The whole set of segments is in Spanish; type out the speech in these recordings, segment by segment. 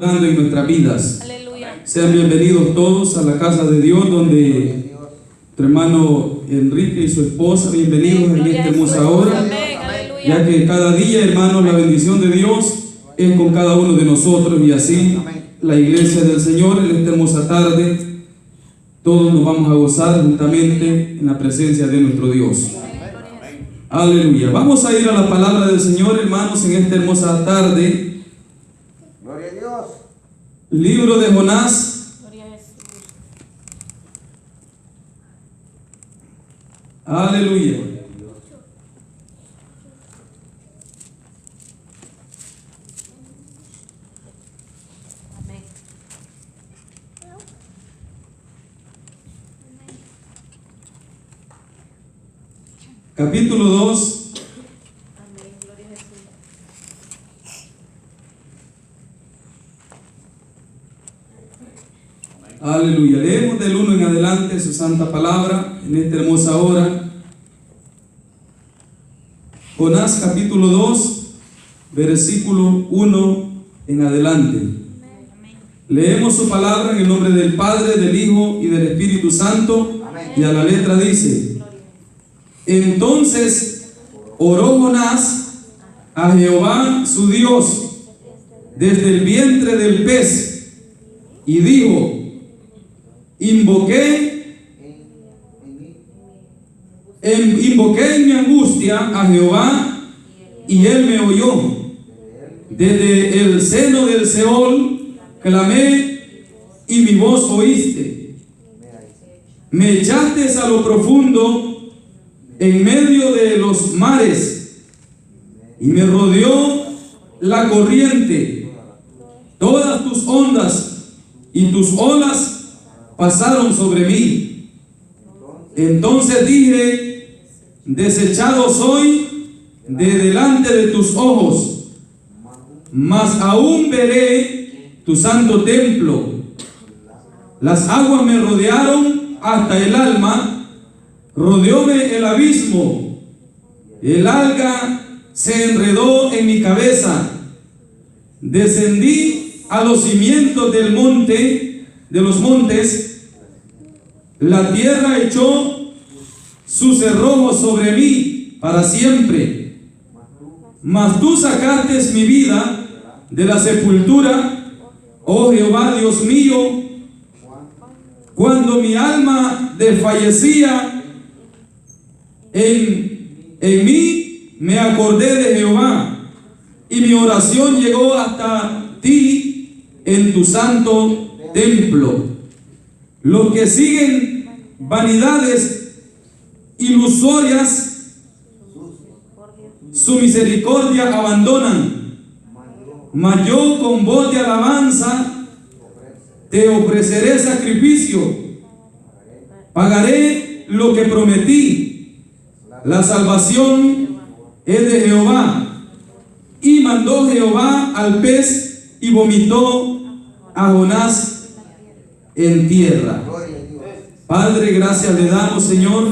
en nuestras vidas. Aleluya. Sean bienvenidos todos a la casa de Dios, donde tu hermano Enrique y su esposa, bienvenidos en esta hermosa hora. Amén, aleluya. Ya que cada día, hermanos, la bendición de Dios es con cada uno de nosotros, y así la iglesia del Señor en esta hermosa tarde, todos nos vamos a gozar juntamente en la presencia de nuestro Dios. Aleluya. Vamos a ir a la palabra del Señor, hermanos, en esta hermosa tarde. Gloria a Dios. Libro de Jonás. Gloria a Jesús. Aleluya. Amén. Capítulo 2. Amén. Gloria a Jesús. Aleluya. Leemos del 1 en adelante su santa palabra en esta hermosa hora. Jonás capítulo 2, versículo 1 en adelante. Leemos su palabra en el nombre del Padre, del Hijo y del Espíritu Santo. Y a la letra dice: Entonces oró Jonás a Jehová su Dios desde el vientre del pez, y dijo: Invoqué en mi angustia a Jehová, y él me oyó. Desde el seno del Seol clamé, y mi voz oíste. Me echaste a lo profundo, en medio de los mares, y me rodeó la corriente. Todas tus ondas y tus olas pasaron sobre mí. Entonces dije: desechado soy de delante de tus ojos, mas aún veré tu santo templo. Las aguas me rodearon hasta el alma, rodeóme el abismo, el alga se enredó en mi cabeza. Descendí a los cimientos del monte, de los montes. La tierra echó su cerrojo sobre mí para siempre. Mas tú sacaste mi vida de la sepultura, oh Jehová Dios mío. Cuando mi alma desfallecía en mí, me acordé de Jehová, y mi oración llegó hasta ti en tu santo templo. Los que siguen vanidades ilusorias, su misericordia abandonan. Mas yo con voz de alabanza te ofreceré sacrificio. Pagaré lo que prometí. La salvación es de Jehová. Y mandó Jehová al pez, y vomitó a Jonás en tierra. Padre, gracias le damos, Señor,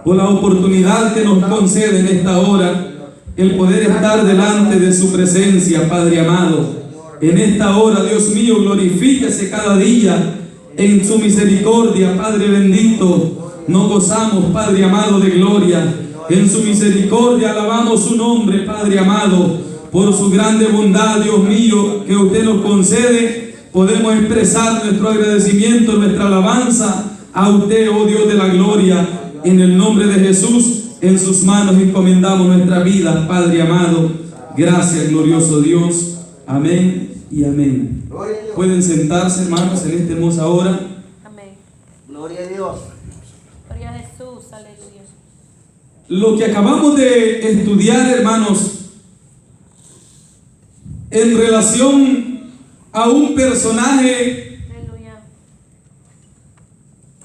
por la oportunidad que nos concede en esta hora, el poder estar delante de su presencia, Padre amado. En esta hora, Dios mío, glorifíquese cada día en su misericordia, Padre bendito. Nos gozamos, Padre amado, de gloria. En su misericordia alabamos su nombre, Padre amado, por su grande bondad, Dios mío, que usted nos concede. Podemos expresar nuestro agradecimiento, nuestra alabanza a usted, oh Dios de la gloria. En el nombre de Jesús, en sus manos encomendamos nuestra vida, Padre amado. Gracias, glorioso Dios. Amén y amén. Pueden sentarse, hermanos, en esta hermosa hora. Amén. Gloria a Dios. Gloria a Jesús. Aleluya. Lo que acabamos de estudiar, hermanos, en relación a un personaje Aleluya.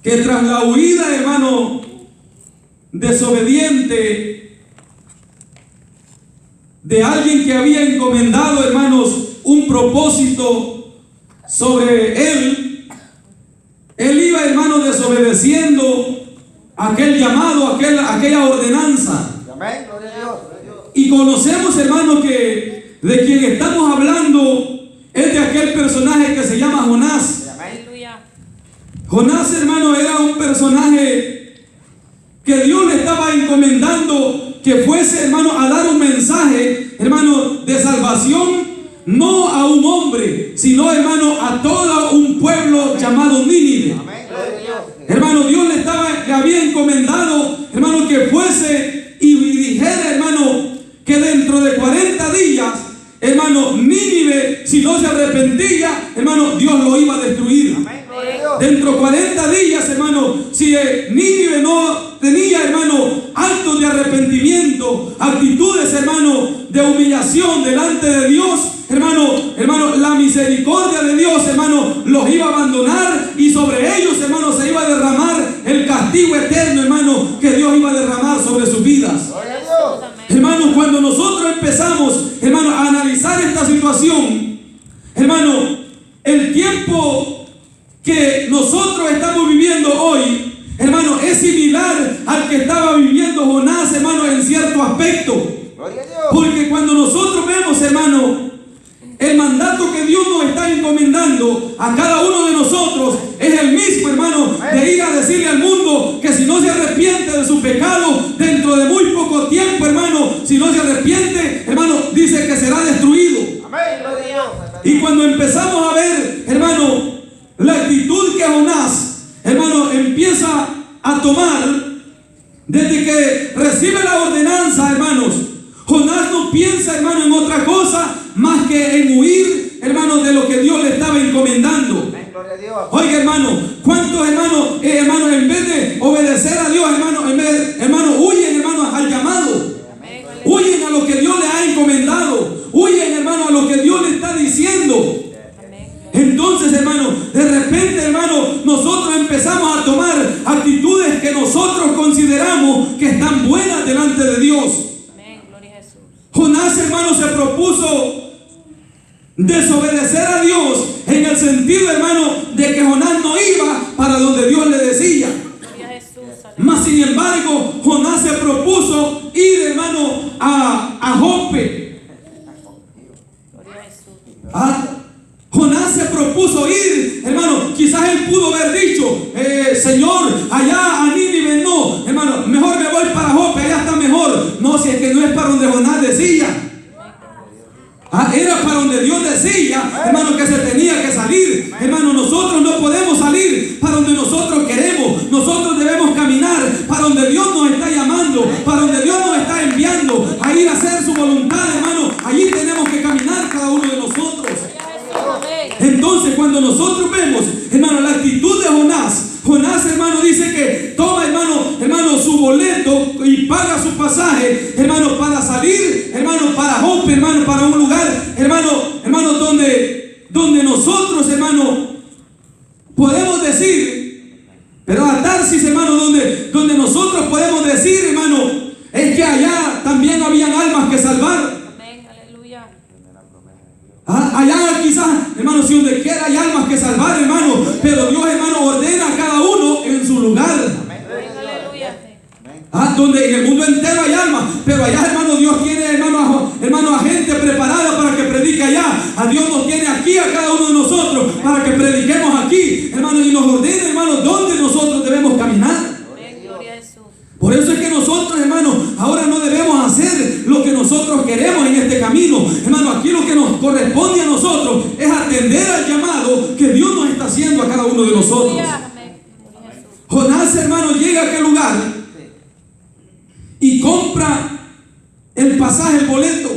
que tras la huida, hermano, desobediente de alguien que había encomendado, hermanos, un propósito sobre él iba, hermano, desobedeciendo aquel llamado, aquella ordenanza. Amén. Gloria a Dios. Y conocemos, hermano, que de quien estamos hablando es de aquel personaje que se llama Jonás. Aleluya. Jonás, hermano, era un personaje que Dios le estaba encomendando que fuese, hermano, a dar un mensaje, hermano, de salvación, no a un hombre, sino, hermano, a todo un pueblo llamado Nínive. Amén. Gloria a Dios. Hermano, Dios le había encomendado, hermano, que fuese y dijera, hermano, que dentro de 40 días, hermano, Nínive, si no se arrepentía, hermano, Dios lo iba a destruir. Amén. Gloria a Dios. Dentro de 40 días, hermano, si Nínive no tenía, hermano, actos de arrepentimiento, actitudes, hermano, de humillación delante de Dios, hermano, la misericordia de Dios, hermano, los iba a abandonar y sobre ellos, hermano, se iba a derramar el castigo eterno, hermano, que Dios iba a derramar sobre sus vidas. Gloria a Dios. Amén. Hermanos, cuando nosotros empezamos, hermano, a analizar esta situación, hermano, el tiempo que nosotros estamos viviendo hoy, hermano, es similar al que estaba viviendo Jonás, hermano, en cierto aspecto. Gloria a Dios. Porque cuando nosotros vemos, hermano, el mandato que Dios nos está encomendando a cada uno de nosotros es el mismo, hermano, de ir a decirle al mundo que si no se arrepiente de su pecado, dentro de muy poco tiempo, hermano, si no se arrepiente, hermano, dice que será destruido. Amén. Gloria a Dios. Y cuando empezamos a ver, hermano, la actitud que Jonás, hermano, empieza a tomar desde que recibe la ordenanza, hermanos, Jonás no piensa, hermano, en otra cosa más que en huir, hermano, de lo que Dios le estaba encomendando. Amén. Gloria a Dios. Oiga, hermano, ¿cuántos hermanos, en vez de obedecer a Dios, hermano, huyen, hermano, al llamado? Amén. Huyen a lo que Dios le ha encomendado. Huyen, hermano, a lo que Dios le está diciendo. Amén. Entonces, hermano, de repente, hermano, nosotros empezamos a tomar actitudes que nosotros consideramos que están buenas delante de Dios. Amén. Gloria a Jesús. Jonás, hermano, se propuso desobedecer a Dios en el sentido, hermano, de que Jonás no iba para donde Dios le decía. Gloria a Jesús. Aleluya. Mas sin embargo, Jonás se propuso ir, hermano, a Jope. Gloria a Jesús. Jonás se propuso ir, hermano. Quizás él pudo haber dicho, Señor, allá a Nínive no, hermano, mejor me voy para Jope, allá está mejor. No, si es que no es para donde Jonás decía. Era para donde Dios decía, hermano, que se tenía que salir. Hermano, nosotros no podemos salir para donde nosotros queremos. Nosotros debemos caminar para donde Dios nos está llamando, para donde Dios nos está enviando a ir a hacer su voluntad, hermano. Allí tenemos que caminar cada uno de nosotros. Gloria a Jesús. Amén. Entonces, cuando nosotros vemos, hermano, la actitud de Jonás, hermano, dice que toma, hermano, su boleto y paga su pasaje, hermano, para salir, hermano, para Jope, hermano, para un lugar, hermano, donde nosotros, hermano, podemos decir, pero a Tarsis, hermano, donde nosotros podemos decir, hermano, es que allá también habían almas que salvar. Amén. Aleluya. Allá quizás, hermano, si donde quiera hay almas que salvar, hermano, pero Dios, hermano, ordena a cada uno en su lugar. Amén. Amén. Aleluya. Donde en el mundo entero hay almas, pero allá, hermano, Dios tiene, hermano, a gente preparada para que predique allá. A Dios nos tiene aquí a cada uno de nosotros para que prediquemos aquí, hermano, y nos ordena, hermano, dónde nosotros debemos caminar. Amén. Gloria a Jesús. Por eso es que nosotros, hermano, ahora no debemos hacer lo que nosotros queremos en este camino. Hermano, aquí lo que nos corresponde a nosotros es atender al llamado que Dios nos está haciendo a cada uno de nosotros. Amén. Gloria a Jesús. Jonás, hermano, llega a aquel lugar y compra el pasaje, el boleto.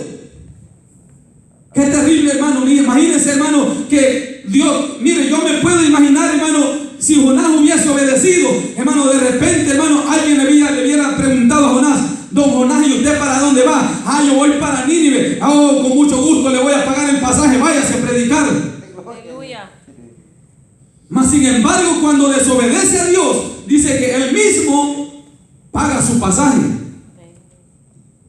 Qué terrible, hermano. Imagínense, hermano, que Dios, mire, yo me puedo imaginar, hermano, si Jonás hubiese obedecido, hermano, de repente, hermano, alguien le hubiera preguntado a Jonás, don Jonás, ¿y usted para dónde va? Yo voy para Nínive. Con mucho gusto le voy a pagar el pasaje, váyase a predicar. Aleluya. Mas sin embargo, cuando desobedece a Dios, dice que él mismo paga su pasaje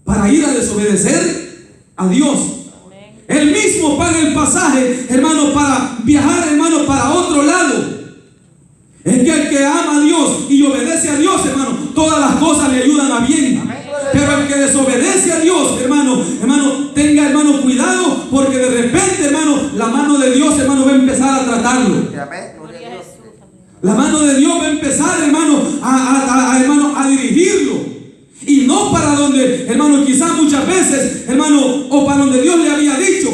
para ir a desobedecer a Dios. Amén. Él mismo paga el pasaje, hermano, para viajar, hermano, para otro lado. Es que el que ama a Dios y obedece a Dios, hermano, todas las cosas le ayudan a bien. Pero el que desobedece a Dios, hermano, tenga, hermano, cuidado, porque de repente, hermano, la mano de Dios, hermano, tratarlo. Amén. Gloria Gloria a a Dios. Jesús. Amén. La mano de Dios va a empezar, hermano, hermano, a dirigirlo. Y no para donde, hermano, quizás muchas veces, hermano, o para donde Dios le había dicho.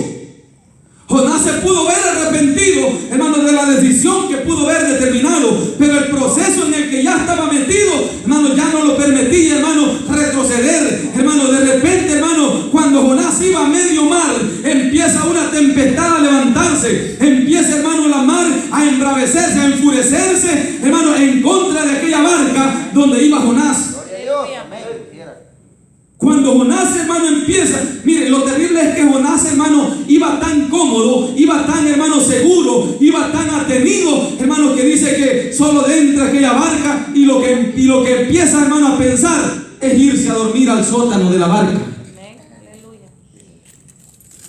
Jonás se pudo ver arrepentido, hermano, de la decisión que pudo haber determinado, pero el proceso en el que ya estaba metido, hermano, ya no lo permitía, hermano, retroceder. Hermano, de repente, hermano, cuando Jonás iba a medio mar, empieza una tempestad a levantarse, empieza, hermano, la mar a embravecerse, a enfurecerse, hermano, en contra de aquella barca donde iba Jonás. Gloria a Dios. Amén. Cuando Jonás, hermano, empieza, mire, lo terrible es que Jonás, hermano, iba tan cómodo, iba tan, hermano, seguro, iba tan atenido, hermano, que dice que solo entra aquella barca y lo que empieza, hermano, a pensar es irse a dormir al sótano de la barca. Amén. Aleluya.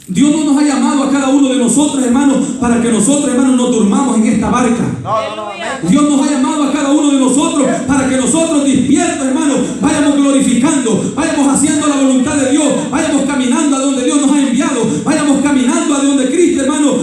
Dios no nos ha llamado a cada uno de nosotros, hermano, para que nosotros, hermano, nos durmamos en esta barca. No. Amén. Dios nos ha llamado a cada uno de nosotros para que nosotros despiertos, hermano, vayamos glorificando, vayamos haciendo la voluntad de Dios, vayamos caminando a donde Dios nos ha enviado, vayamos caminando a donde Cristo, hermano,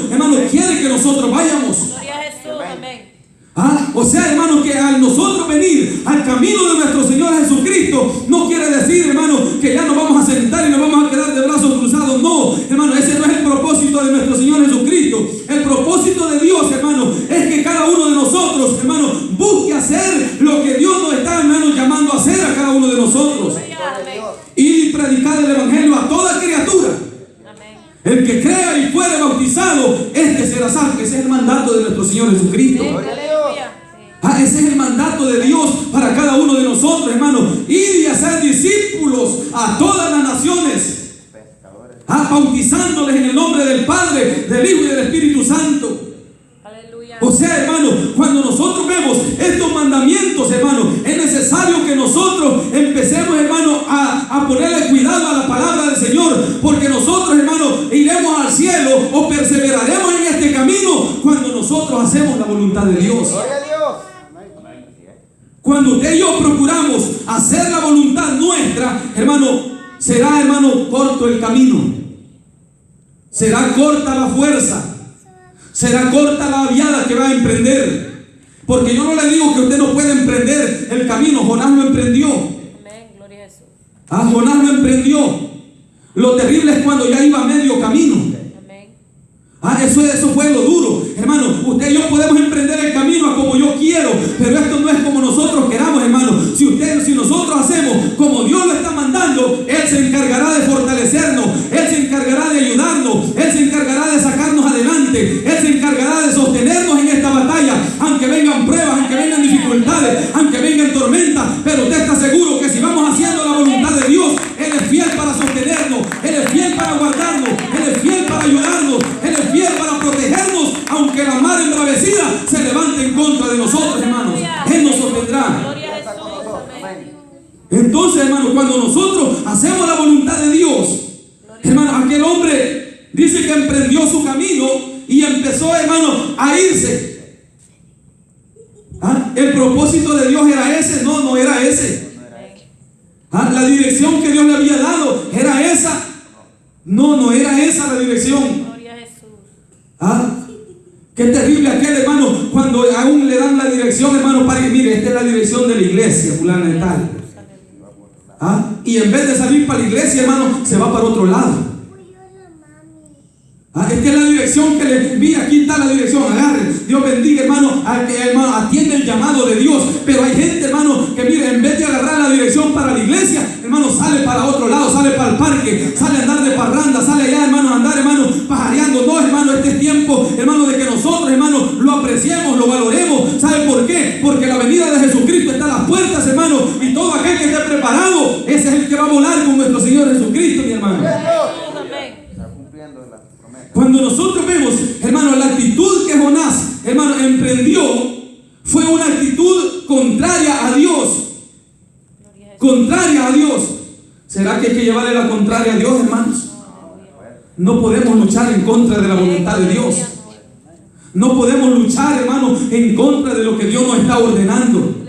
quiere que nosotros vayamos. Gloria a Jesús. Amén. O sea, hermano, que al nosotros venir al camino de nuestro Señor Jesucristo, no quiere decir, hermano, que ya nos vamos a sentar y nos vamos a quedar de brazos cruzados. No, hermano, ese no es el propósito de nuestro Señor Jesucristo. El propósito de Dios, hermano, es que cada uno de nosotros, hermano, busque hacer lo que Dios nos está, hermano, llamando a hacer a cada uno de nosotros. Aleluya. Amén. Y predicar el Evangelio a toda criatura. Amén. El que crea y fuere bautizado, este será salvo. Ese es el mandato de nuestro Señor Jesucristo. Amén. Gloria a Dios. Aleluya. Sí. Ese es el mandato de Dios para cada uno de nosotros, hermano. Ir y hacer discípulos a todas las naciones, Pescadores. bautizándoles en el nombre del Padre, del Hijo y del Espíritu Santo. Aleluya. O sea, hermano, cuando nosotros vemos estos mandamientos, hermano, es necesario que nosotros empecemos, hermano, a ponerle cuidado a la palabra del Señor, porque nosotros, hermano, iremos al cielo o perseveraremos en este camino cuando nosotros hacemos la voluntad de Dios. Gloria a Dios. Cuando usted y yo procuramos hacer la voluntad nuestra, hermano, será, hermano, corto el camino, será corta la fuerza, será corta la viada que va a emprender. Porque yo no le digo que usted no puede emprender el camino. Jonás lo emprendió. Amén. Gloria a Jesús. Jonás lo emprendió. Lo terrible es cuando ya iba a medio camino. Amén. Eso fue lo duro. Hermano, usted y yo podemos emprender el camino a como yo quiero, pero esto no es como nosotros queramos, hermano. Si nosotros hacemos como Dios lo está mandando, Él se encargará de fortalecernos, Él se encargará de ayudarnos, Él se encargará de sacarnos adelante, Él se encargará de sostenernos en esta batalla, aunque vengan pruebas, aunque vengan dificultades, aunque vengan tormentas. Pero usted está seguro que si vamos haciendo la voluntad de Dios, Él es fiel para sostenernos, Él es fiel para guardarnos, Él es fiel para ayudarnos, Él es fiel para protegernos, aunque la mar embravecida se levante en contra de nosotros, hermanos. Él nos sostendrá. Gloria a Jesús. Amén. Entonces, hermano, cuando nosotros hacemos la voluntad de Dios, hermano, aquel hombre dice que emprendió su camino y empezó, hermano, a irse. ¿El propósito de Dios era ese? No era ese. La dirección que Dios le había dado era esa. No era esa la dirección. Gloria a Jesús. Qué terrible aquel, hermano, cuando aún le dan la dirección, hermano, para que mire, esta es la dirección de la iglesia, fulana de tal. Y en vez de salir para la iglesia, hermano, se va para otro lado. Esta es la dirección que le... Mira, aquí está la dirección, agarre. Dios bendiga, hermano, hermano, atiende el llamado de Dios. Pero hay gente, hermano, que mire, en vez de agarrar la dirección para la iglesia, hermano, sale para otro lado, sale para el parque, sale a andar de parranda, sale allá, hermano, a andar, hermano, pajareando. No, hermano, este es tiempo, hermano, de que nosotros, hermano, lo apreciemos, lo valoremos. ¿Sabe por qué? Porque la venida de Jesucristo está a las puertas, hermano, y todo aquel que esté preparado, ese es el que va a volar con nuestro Señor Jesucristo, mi hermano. Está cumpliendo la promesa. Cuando nosotros vemos, hermano, la actitud que Jonás, hermano, emprendió, fue una actitud contraria a Dios. Contraria a Dios. ¿Será que hay que llevarle la contraria a Dios, hermanos? No podemos luchar en contra de la voluntad de Dios. No podemos luchar, hermano, en contra de lo que Dios nos está ordenando.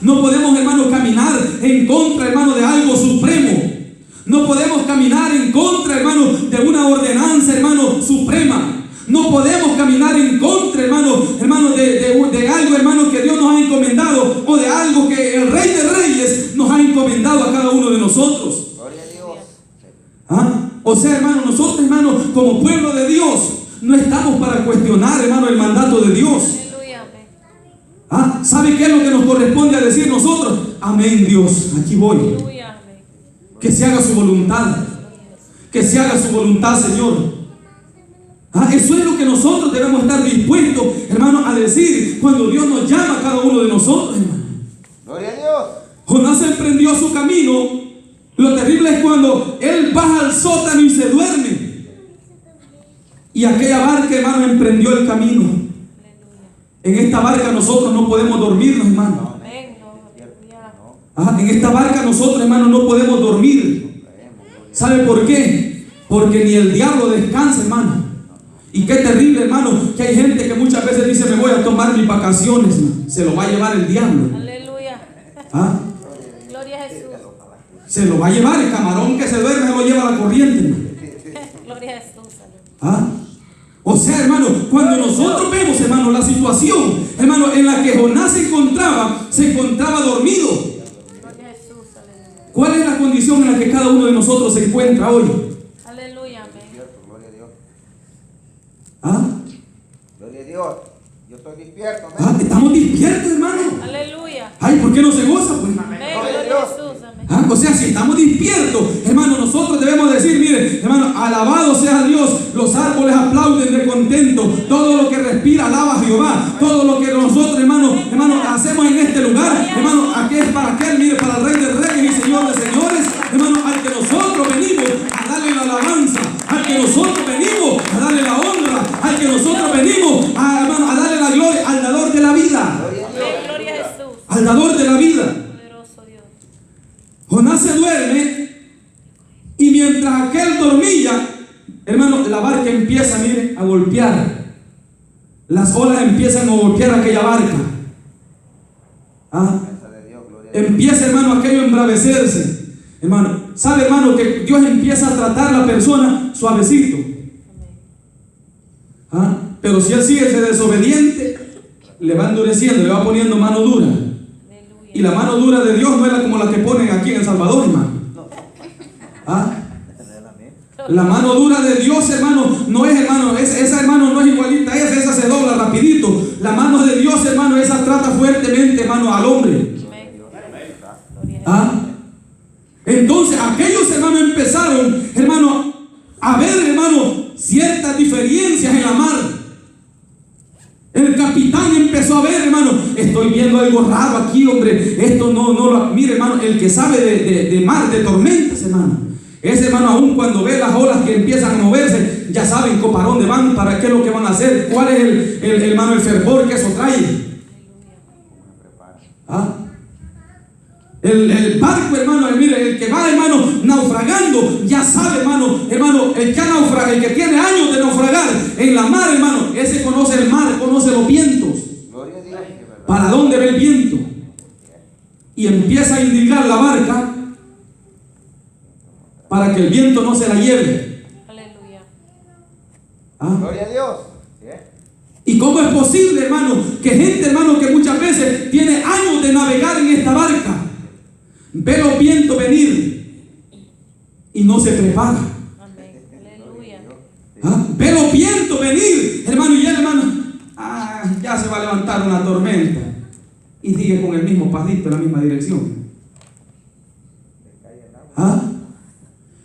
No podemos, hermano, caminar en contra, hermano, de algo supremo. No podemos caminar en contra, hermano, de una ordenanza, hermano, suprema. No podemos caminar en contra, hermano, O sea, hermano, nosotros, hermano, como pueblo de Dios, no estamos para cuestionar, hermano, el mandato de Dios. Aleluya. Amén. ¿Ah? ¿Sabe qué es lo que nos corresponde a decir nosotros? Amén, Dios, aquí voy. Aleluya. Amén. Que se haga su voluntad. Que se haga su voluntad, Señor. ¿Ah? Eso es lo que nosotros debemos estar dispuestos, hermano, a decir cuando Dios nos llama a cada uno de nosotros, hermano. Gloria a Dios. Jonás emprendió su camino. Lo terrible es cuando él baja al sótano y se duerme. Y aquella barca, hermano, emprendió el camino. Aleluya. En esta barca nosotros no podemos dormirnos, hermano. Amén. Aleluya. Ah, en esta barca nosotros, hermano, no podemos dormir. ¿Sabe por qué? Porque ni el diablo descansa, hermano. Y qué terrible, hermano, que hay gente que muchas veces dice: me voy a tomar mis vacaciones. Se lo va a llevar el diablo. Aleluya. ¿Ah? Gloria a Jesús. Se lo va a llevar. El camarón que se duerme se lo lleva a la corriente, hermano. Gloria a Jesús. Aleluya. ¿Ah? O sea, hermano, cuando nosotros vemos, hermano, la situación, hermano, en la que Jonás se encontraba dormido. Gloria a Jesús. Aleluya. ¿Cuál es la condición en la que cada uno de nosotros se encuentra hoy? Aleluya. Amén. Despierto, gloria a Dios. ¿Ah? Gloria a Dios. Yo estoy despierto. ¿Ah? ¿Estamos despiertos, hermano? Aleluya. Ay, ¿por qué no se goza, pues? Amén. Gloria a Jesús. Amén. ¿Ah? O sea, si estamos despiertos, hermano, nosotros debemos decir: mire, hermano, alabado sea Dios, los árboles aplauden de contento, todo lo que respira alaba a Jehová, todo lo que nosotros, hermano, hacemos en este lugar, hermano, aquí es para aquel, mire, para el Rey de Reyes y Señor de Señores, hermano, al que nosotros venimos a darle la alabanza, al que nosotros venimos a darle la honra, al que nosotros venimos hermano, a darle la gloria, al dador de la vida, Gloria a Dios. Amén. Gloria a Jesús. al dador de la vida. Poderoso Dios. Jonás se duerme y mientras aquel dormía, hermano, la barca empieza, mire, a golpear. Las olas empiezan a golpear aquella barca. ¿Ah? Promesa de Dios, gloria a Dios. Empieza, hermano, aquello a embravecerse. Hermano, sabe, hermano, que Dios empieza a tratar a la persona suavecito. ¿Ah? Pero si él sigue desobediente, le va endureciendo, le va poniendo mano dura. Y la mano dura de Dios no es como la que ponen aquí en El Salvador, hermano. ¿Ah? La mano dura de Dios, hermano, no es, hermano, esa hermano no es igualita a esa se dobla rapidito. La mano de Dios, hermano, esa trata fuertemente, hermano, al hombre. Amén. Gloria a ¿Ah? Entonces aquellos hermanos empezaron, hermano, a ver, hermano, ciertas diferencias en la mar. El capitán empezó a ver, hermano, estoy viendo algo raro aquí, hombre. Esto no, mire, hermano, el que sabe de mar, de tormentas, hermano. Ese, hermano, aún cuando ve las olas que empiezan a moverse, ya saben para dónde van, para qué es lo que van a hacer, cuál es hermano, el fervor que eso trae. ¿Ah? El barco, hermano, mire, el que va, hermano, naufragando, ya sabe, hermano, el que naufraga, el que tiene años de naufragar en la mar, hermano, ese conoce el mar, conoce los vientos. Gloria a Dios, que verdad. ¿Para dónde ve el viento? Y empieza a indicar la barca para que el viento no se la lleve. Aleluya. ¿Ah? Gloria a Dios. ¿Sí? ¿Y cómo es posible, hermano, que gente, hermano, que muchas veces tiene años de navegar en esta barca, ve los vientos venir y no se prepara? Amén. Aleluya. ¿Ah? Ve los vientos venir, hermano, y él, hermano, ya se va a levantar una tormenta y sigue con el mismo pasito en la misma dirección. ¿Ah?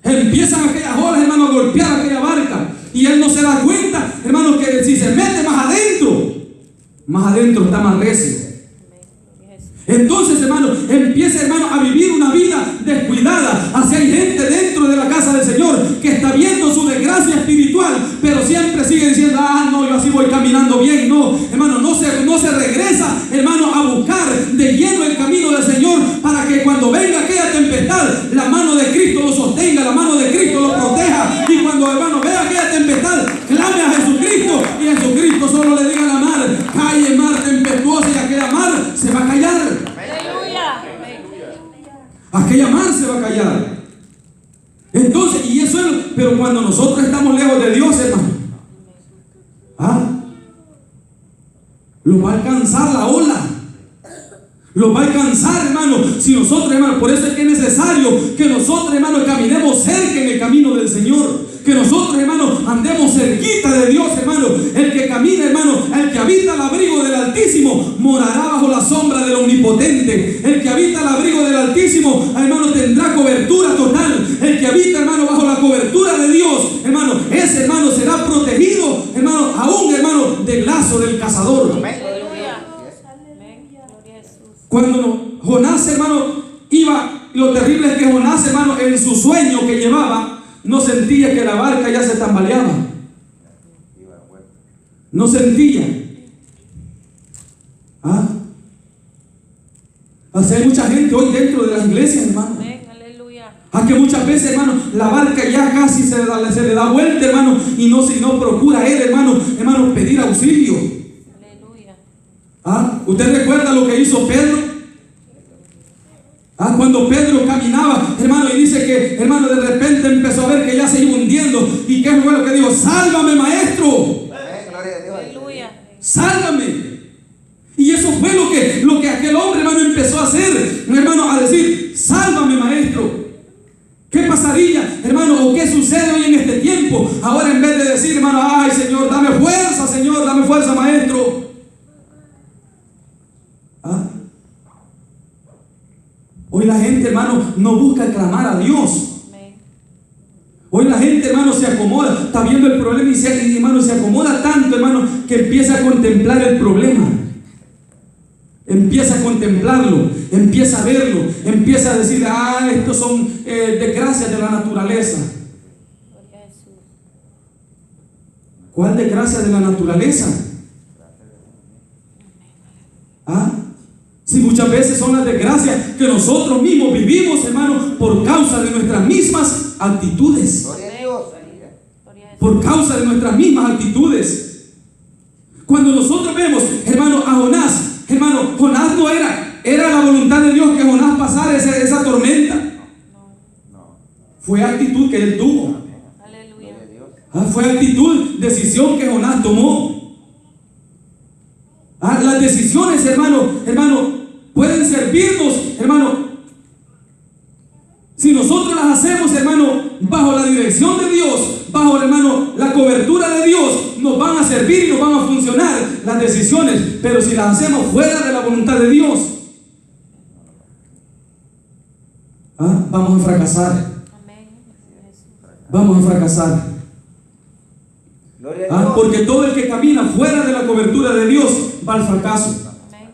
Empiezan aquellas olas, hermano, a golpear aquella barca y él no se da cuenta, hermano, que si se mete más adentro está más recio. Amén. Gloria a Jesús. Entonces, hermano, empieza, hermano, a vivir una vida descuidada. Así hay gente dentro de la casa del Señor que está viendo su desgracia espiritual, pero siempre sigue diciendo: no, yo así voy caminando bien. No, hermano, no se regresa, hermano, a buscar de lleno el camino del Señor, para que cuando venga aquella tempestad, la mano de Cristo lo sostenga, la mano de Cristo lo proteja. Y cuando, hermano, vea aquella tempestad, clame a Jesucristo, y Jesucristo solo le diga a la mar: calle, mar tempestuosa, y aquella mar se va a callar. Aleluya. Amén. Aquella mar se va a callar. Entonces, y eso es, pero cuando nosotros estamos lejos de Dios, hermano, lo va a alcanzar la ola. Los va a alcanzar, hermano, si nosotros, hermano, por eso es que es necesario que nosotros, hermano, caminemos cerca en el camino del Señor. Que nosotros, hermano, andemos cerquita de Dios, hermano. El que camina, hermano, el que habita el abrigo del Altísimo, morará bajo la sombra del Omnipotente. El que habita el abrigo del Altísimo, hermano, tendrá cobertura total. El que habita, hermano, bajo la cobertura de Dios, hermano, ese, hermano, será protegido, hermano, aún, hermano, del lazo del cazador. Aleluya. Amén. Gloria a Jesús. Cuando Jonás, hermano, iba, lo terrible es que Jonás, hermano, en su sueño que llevaba, no sentía que la barca ya se tambaleaba. No sentía. Así hay mucha gente hoy dentro de las iglesias, hermano. Amén. Aleluya. Que muchas veces, hermano, la barca ya casi se le da vuelta, hermano, y no procura él, hermano, pedir auxilio. Aleluya. ¿Usted recuerda lo que hizo Pedro? Cuando Pedro caminaba, hermano, y dice que, hermano, de repente empezó a ver que ya se iba hundiendo. ¿Y qué fue lo que dijo? ¡Sálvame, maestro! Gloria a Dios. Aleluya. ¡Sálvame! Y eso fue lo que aquel hombre, hermano, empezó a hacer, hermano, a decir: ¡sálvame, maestro! ¿Qué pasaría, hermano, o qué sucede hoy en este tiempo? Ahora, en vez de decir, hermano, ¡ay, Señor, dame fuerza, maestro! Hoy la gente, hermano, no busca clamar a Dios. Amén. Hoy la gente, hermano, se acomoda, está viendo el problema y hermano, se acomoda tanto, hermano, que empieza a contemplar el problema. Empieza a contemplarlo, empieza a verlo, empieza a decir: estos son desgracias de la naturaleza. Gloria a Jesús. ¿Cuál desgracia de la naturaleza? Si muchas veces son las desgracias que nosotros mismos vivimos, hermano, por causa de nuestras mismas actitudes. Gloria a Dios. Gloria a Jesús. Por causa de nuestras mismas actitudes. Cuando nosotros vemos, hermano, a Jonás, hermano, Jonás no era la voluntad de Dios que Jonás pasara esa tormenta. No. Fue actitud que él tuvo. Aleluya. Gloria a Dios. Fue actitud, decisión que Jonás tomó. Las decisiones, hermano, pueden servirnos, hermano. Si nosotros las hacemos, hermano, bajo la dirección de Dios, bajo, hermano, la cobertura de Dios, nos van a servir y nos van a funcionar las decisiones. Pero si las hacemos fuera de la voluntad de Dios, vamos a fracasar. Amén. Jesús. Vamos a fracasar. Gloria a Dios. Porque todo el que camina fuera de la cobertura de Dios va al fracaso. Amén.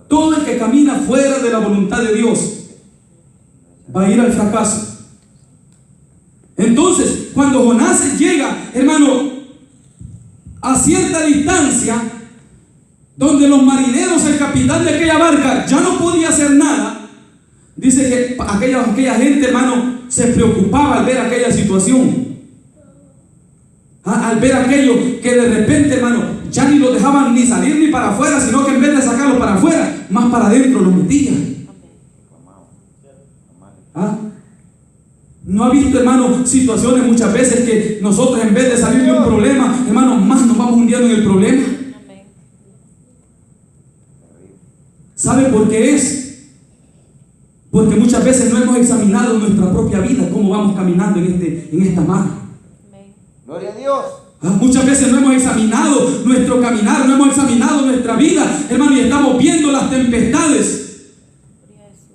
Todo el que camina fuera de la voluntad de Dios va a ir al fracaso. Entonces, cuando Jonás llega, hermano, a cierta distancia, donde los marineros, el capitán de aquella barca, ya no podía hacer nada, dice que aquella gente, hermano, se preocupaba al ver aquella situación. Al ver aquello que de repente, hermano, ya ni lo dejaban ni salir ni para afuera, sino que en vez de sacarlo para afuera, más para adentro lo metían. ¿No ha visto, hermano, situaciones muchas veces que nosotros, en vez de salir de un problema, hermano, más nos vamos hundiendo en el problema? Amén. ¿Sabe por qué es? Porque muchas veces no hemos examinado nuestra propia vida, cómo vamos caminando en esta mar. Amén. Gloria a Dios. Muchas veces no hemos examinado nuestro caminar, no hemos examinado nuestra vida, hermano, y estamos viendo las tempestades. Gloria a Jesús.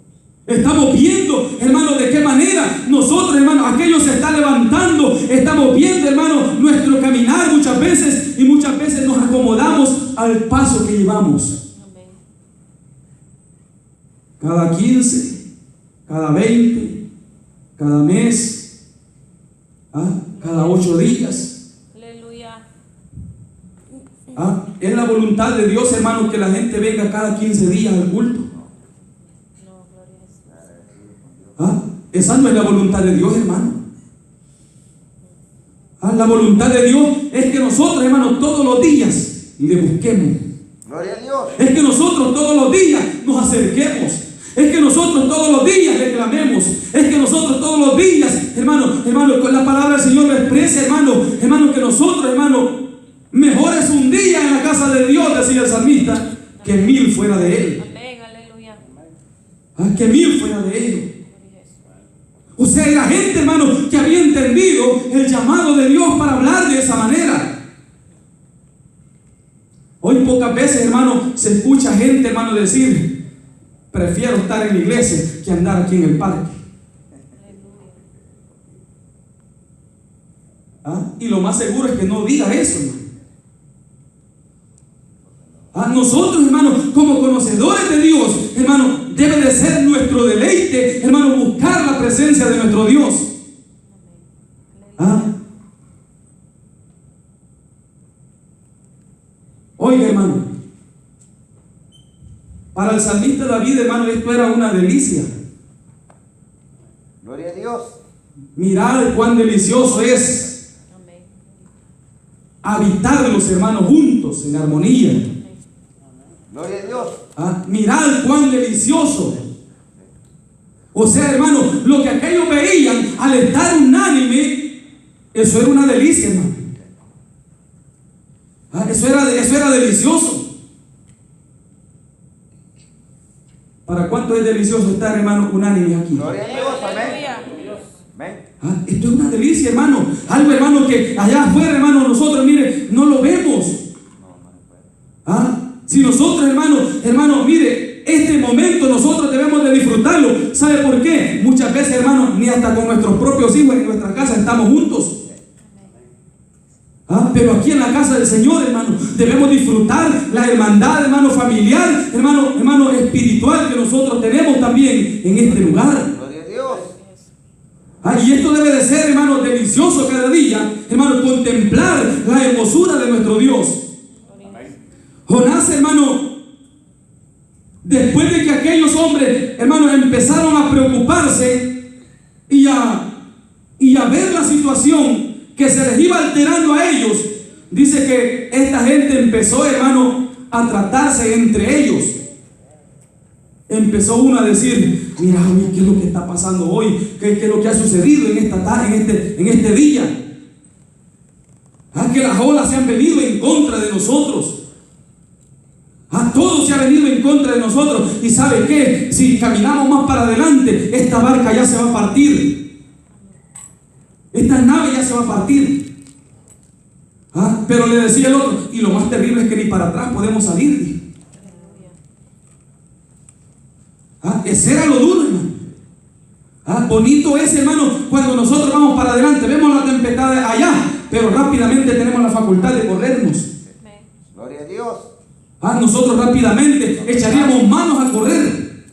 Estamos viendo, hermano, de qué manera nosotros, hermano, aquello se está levantando. Estamos viendo, hermano, nuestro caminar muchas veces, y muchas veces nos acomodamos al paso que llevamos. Amén. Cada 15, cada 20, cada mes, cada 8 días. Aleluya. Es la voluntad de Dios, hermano, que la gente venga cada 15 días al culto. No, gloria a Jesús. Esa no es la voluntad de Dios, hermano. La voluntad de Dios es que nosotros, hermano, todos los días le busquemos. Gloria a Dios. Es que nosotros todos los días nos acerquemos. Es que nosotros todos los días le clamemos. Es que nosotros todos los días, hermano, con la palabra del Señor lo expresa, hermano, que nosotros, hermano, mejor es un día en la casa de Dios, decía el salmista, que 1000 fuera de él. Amén. Aleluya. que 1000 fuera de ellos. Gloria a Jesús. O sea, era gente, hermano, que había entendido el llamado de Dios para hablar de esa manera. Hoy pocas veces, hermano, se escucha gente, hermano, decir: prefiero estar en la iglesia que andar aquí en el parque. ¿Ah? Y lo más seguro es que no diga eso, hermano. ¿Ah? Nosotros, hermano, como conocedores de Dios, hermano, debe de ser nuestro deleite, hermano, buscar la presencia de nuestro Dios. ¿Ah? Oiga, hermano, para el salmista David, hermano, esto era una delicia. Gloria a Dios. Mirad cuán delicioso es Amén. habitar los hermanos juntos en armonía. Gloria a Dios. ¿Ah? Mirad cuán delicioso. O sea, hermano, lo que aquellos veían al estar unánime, eso era una delicia, hermano. ¿Ah? Eso era delicioso. ¿Para cuánto es delicioso estar, hermano, unánime aquí? Gloria a Dios. Amén. Aleluya. Amén. ¿Ah? Esto es una delicia, hermano. Algo, hermano, que allá afuera, hermano, nosotros, mire, no lo vemos. ¿Ah? Si nosotros, hermano, mire, este momento nosotros debemos de disfrutarlo. ¿Sabe por qué? Muchas veces, hermano, ni hasta con nuestros propios hijos en nuestra casa estamos juntos. ¿Ah? Pero aquí en la casa del Señor, hermano, debemos disfrutar la hermandad, hermano, familiar, hermano, espiritual que nosotros tenemos también en este lugar. Gloria a Dios. ¿Ah? Y esto debe de ser, hermano, delicioso cada día, hermano, contemplar la hermosura de nuestro Dios. Jonás, hermano, después de que aquellos hombres, hermano, empezaron a preocuparse y a ver la situación que se les iba alterando a ellos, dice que esta gente empezó, hermano, a tratarse entre ellos. Empezó uno a decir: mira, oye, ¿qué es lo que está pasando hoy? ¿Qué es lo que ha sucedido en esta tarde, en este día? ¿Ah? Que las olas se han venido en contra de nosotros. A todos se ha venido en contra de nosotros. Y ¿sabe qué? Si caminamos más para adelante, esta barca ya se va a partir. Esta nave ya se va a partir. ¿Ah? Pero le decía el otro: y lo más terrible es que ni para atrás podemos salir. ¿Ah? Ese era lo duro, hermano. ¿Ah? Bonito es, hermano, cuando nosotros vamos para adelante, vemos la tempestad allá, pero rápidamente tenemos la facultad de corrernos. Gloria a Dios. ¿Ah? Nosotros rápidamente echaríamos manos a correr,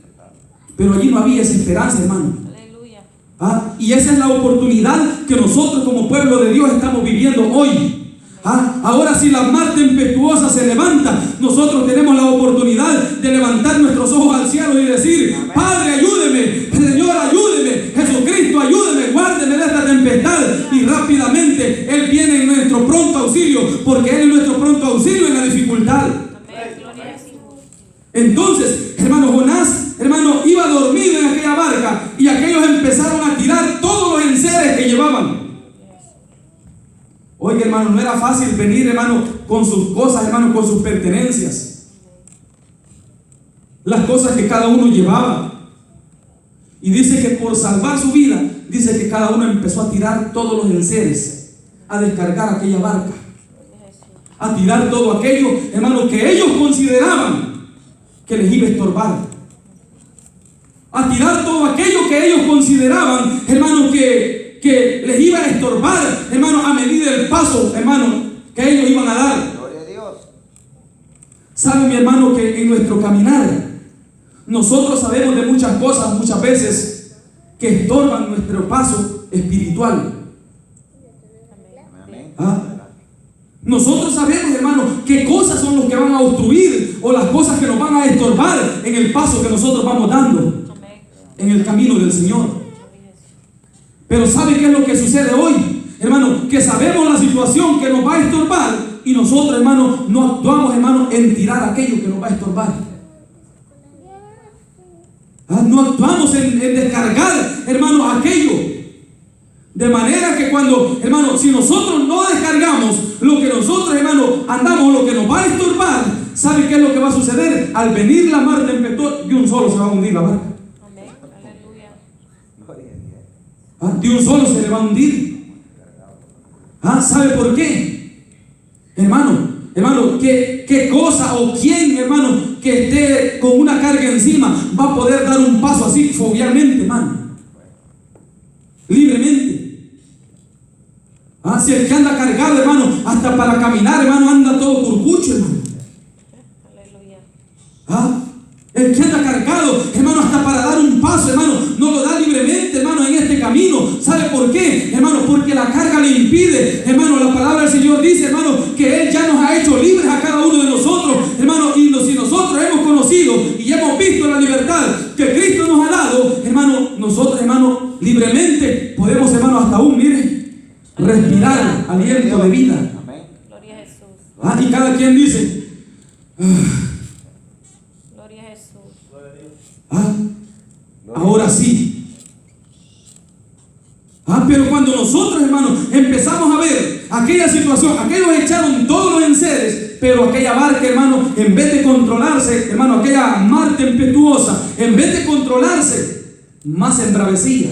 pero allí no había esa esperanza, hermano. Aleluya. ¿Ah? Y esa es la oportunidad que nosotros como pueblo de Dios estamos viviendo hoy. ¿Ah? Ahora, si la mar tempestuosa se levanta, nosotros tenemos la oportunidad de levantar nuestros ojos al cielo y decir: Padre, ayúdeme, Señor, ayúdeme, Jesucristo, ayúdeme, guárdeme de esta tempestad. Y rápidamente Él viene en nuestro pronto auxilio, porque Él es nuestro pronto auxilio en la dificultad. Amén. Gloria a Jesús. Entonces, hermano, Jonás, hermano, iba dormido en aquella barca y aquellos empezaron a tirar todos los enseres que llevaban. Oiga, hermano, no era fácil venir, hermano, con sus cosas, hermano, con sus pertenencias. Las cosas que cada uno llevaba. Y dice que por salvar su vida, dice que cada uno empezó a tirar todos los enseres, a descargar aquella barca, a tirar todo aquello, hermano, que ellos consideraban que les iba a estorbar, a tirar todo aquello que ellos consideraban, hermano, que les iba a estorbar, hermano, a medida del paso, hermano, que ellos iban a dar. Gloria a Dios. Sabe, mi hermano, que en nuestro caminar nosotros sabemos de muchas cosas, muchas veces, que estorban nuestro paso espiritual. Amén. ¿Ah? Nosotros sabemos, hermano, qué cosas son los que van a obstruir o las cosas que nos van a estorbar en el paso que nosotros vamos dando Amén. en el camino del Señor. Pero ¿sabe qué es lo que sucede hoy? Hermano, que sabemos la situación que nos va a estorbar y nosotros, hermano, no actuamos, hermano, en tirar aquello que nos va a estorbar. ¿Ah? No actuamos en descargar, hermano, aquello. De manera que cuando, hermano, si nosotros no descargamos lo que nosotros, hermano, andamos, lo que nos va a estorbar, ¿sabe qué es lo que va a suceder? Al venir la mar tempestuosa, de un solo se va a hundir la barca. De un solo se le va a hundir. ¿Sabe por qué? Hermano, ¿qué cosa o quién, hermano, que esté con una carga encima va a poder dar un paso así fobiamente, hermano? Libremente. Si el que anda cargado, hermano, hasta para caminar, hermano, anda todo curcucho, hermano. Aleluya. El que anda cargado, hermano, hasta para dar un paso, hermano, no lo da libremente, hermano, en este camino. ¿Sabe por qué, hermano? Porque la carga le impide, hermano. La palabra del Señor dice, hermano, que Él ya nos ha hecho libres a cada uno de nosotros, hermano. Y si nosotros hemos conocido y hemos visto la libertad que Cristo nos ha dado, hermano, nosotros, hermano, libremente podemos, hermano, hasta aún, mire, respirar aliento de vida. Amén. Gloria a Jesús. Y cada quien dice, Gloria a Jesús. ahora sí. Pero cuando nosotros, hermanos, empezamos a ver aquella situación, aquellos echaron todos los enseres, pero aquella barca, hermano, en vez de controlarse, hermano, aquella mar tempestuosa, en vez de controlarse, más se embravecía.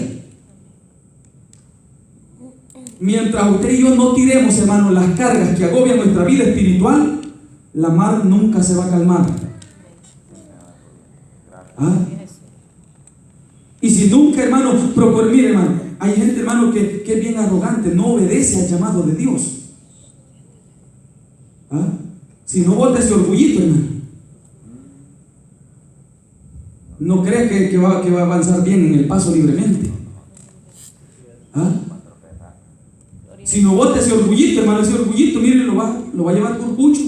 Mientras usted y yo no tiremos, hermano, las cargas que agobian nuestra vida espiritual, la mar nunca se va a calmar. Gloria a Jesús. Y si nunca, hermano, mire, hermano, hay gente, hermano, que es bien arrogante, no obedece al llamado de Dios. Si no bota ese orgullito, hermano, no cree que va a avanzar bien en el paso libremente. Si no bota ese orgullito, hermano, ese orgullito, mire, lo va a llevar por pucho.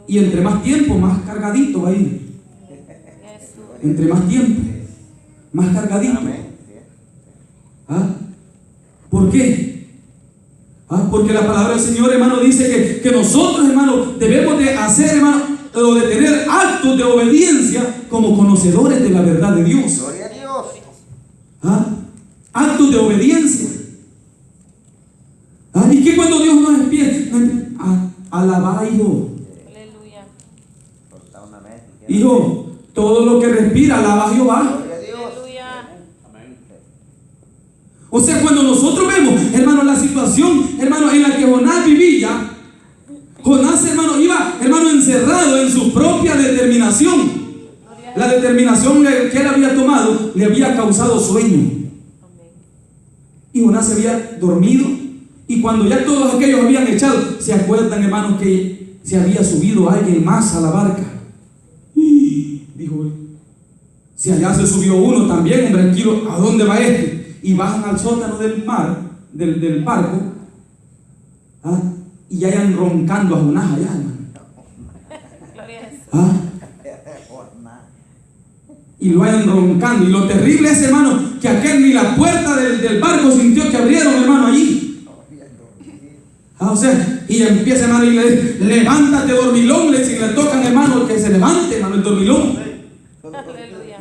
Y entre más tiempo, más cargadito va a ir. Entre más tiempo, más cargadito. ¿Por qué? Porque la palabra del Señor, hermano, dice que nosotros, hermano, debemos de hacer, hermano, o de tener actos de obediencia como conocedores de la verdad de Dios. Gloria a Dios. Actos de obediencia. Y que cuando Dios nos empieza a alabar, hijo. Aleluya. Hijo, todo lo que respira, alaba a Jehová. Gloria a Dios. Aleluya. O sea, cuando nosotros vemos, hermano, la situación, hermano, en la que Jonás vivía, Jonás, hermano, iba, hermano, encerrado en su propia determinación. La determinación que él había tomado le había causado sueño. Y Jonás se había dormido. Y cuando ya todos aquellos habían echado, se acuerdan, hermanos, que se había subido alguien más a la barca. Y dijo él, si allá se subió uno también, hombre, tranquilo, ¿a dónde va este? Y bajan al sótano del mar, del barco, y ya hayan roncando a Jonás allá, hermano. Gloria a Jesús. Y lo vayan roncando. Y lo terrible es, hermano, que aquel ni la puerta del barco sintió que abrieron, hermano, allí. O sea, y empieza, hermano, y le dice, levántate, dormilón. Le dice, y le tocan, hermano, que se levante, hermano, el dormilón. Aleluya.